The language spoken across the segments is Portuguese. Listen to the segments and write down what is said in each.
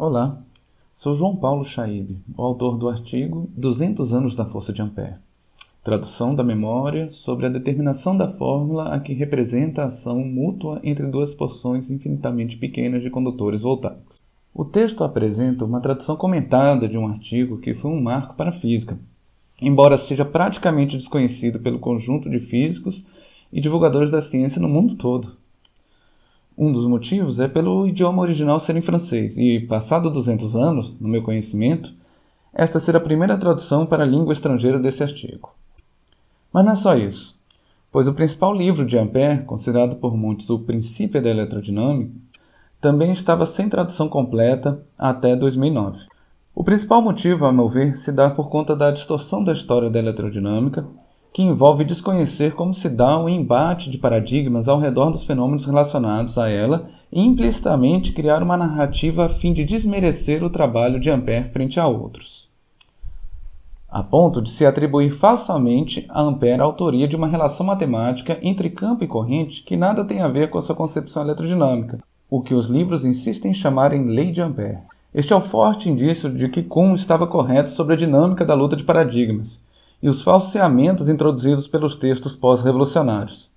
Olá, sou João Paulo Chaib, o autor do artigo 200 anos da força de Ampère, tradução da memória sobre a determinação da fórmula a que representa a ação mútua entre duas porções infinitamente pequenas de condutores voltaicos. O texto apresenta uma tradução comentada de um artigo que foi um marco para a física, embora seja praticamente desconhecido pelo conjunto de físicos e divulgadores da ciência no mundo todo. Um dos motivos é pelo idioma original ser em francês e, passado 200 anos, no meu conhecimento, esta ser a primeira tradução para a língua estrangeira desse artigo. Mas não é só isso, pois o principal livro de Ampère, considerado por muitos o princípio da eletrodinâmica, também estava sem tradução completa até 2009. O principal motivo, a meu ver, se dá por conta da distorção da história da eletrodinâmica, que envolve desconhecer como se dá o embate de paradigmas ao redor dos fenômenos relacionados a ela e implicitamente criar uma narrativa a fim de desmerecer o trabalho de Ampère frente a outros, a ponto de se atribuir falsamente a Ampère a autoria de uma relação matemática entre campo e corrente que nada tem a ver com a sua concepção eletrodinâmica, o que os livros insistem em chamar em Lei de Ampère. Este é o forte indício de que Kuhn estava correto sobre a dinâmica da luta de paradigmas e os falseamentos introduzidos pelos textos pós-revolucionários.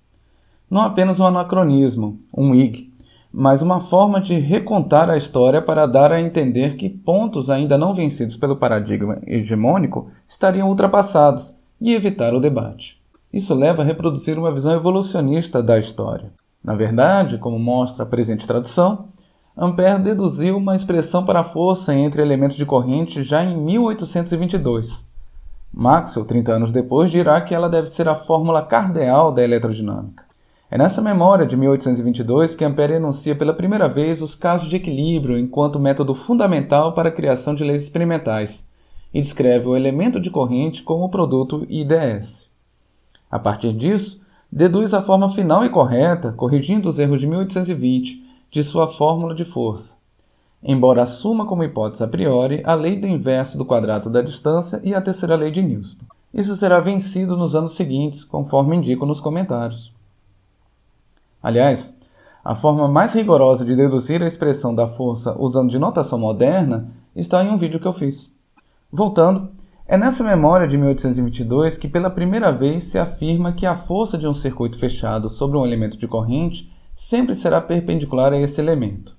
Não apenas um anacronismo, um IG, mas uma forma de recontar a história para dar a entender que pontos ainda não vencidos pelo paradigma hegemônico estariam ultrapassados e evitar o debate. Isso leva a reproduzir uma visão evolucionista da história. Na verdade, como mostra a presente tradução, Ampère deduziu uma expressão para a força entre elementos de corrente já em 1822. Maxwell, 30 anos depois, dirá que ela deve ser a fórmula cardeal da eletrodinâmica. É nessa memória de 1822 que Ampère enuncia pela primeira vez os casos de equilíbrio enquanto método fundamental para a criação de leis experimentais e descreve o elemento de corrente como o produto IDS. A partir disso, deduz a forma final e correta, corrigindo os erros de 1820, de sua fórmula de força, embora assuma como hipótese a priori a lei do inverso do quadrado da distância e a terceira lei de Newton. Isso será vencido nos anos seguintes, conforme indico nos comentários. Aliás, a forma mais rigorosa de deduzir a expressão da força usando de notação moderna está em um vídeo que eu fiz. Voltando, é nessa memória de 1822 que pela primeira vez se afirma que a força de um circuito fechado sobre um elemento de corrente sempre será perpendicular a esse elemento.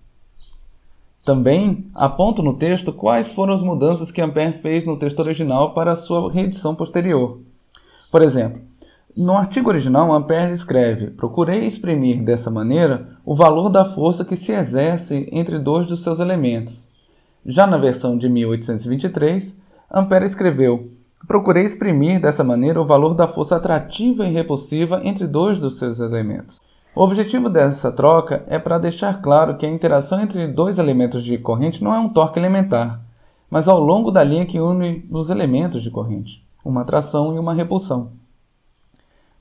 Também aponto no texto quais foram as mudanças que Ampère fez no texto original para a sua reedição posterior. Por exemplo, no artigo original, Ampère escreve: procurei exprimir dessa maneira o valor da força que se exerce entre dois dos seus elementos. Já na versão de 1823, Ampère escreveu: procurei exprimir dessa maneira o valor da força atrativa e repulsiva entre dois dos seus elementos. O objetivo dessa troca é para deixar claro que a interação entre dois elementos de corrente não é um torque elementar, mas ao longo da linha que une os elementos de corrente, uma atração e uma repulsão.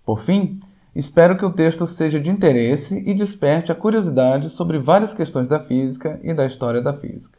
Por fim, espero que o texto seja de interesse e desperte a curiosidade sobre várias questões da física e da história da física.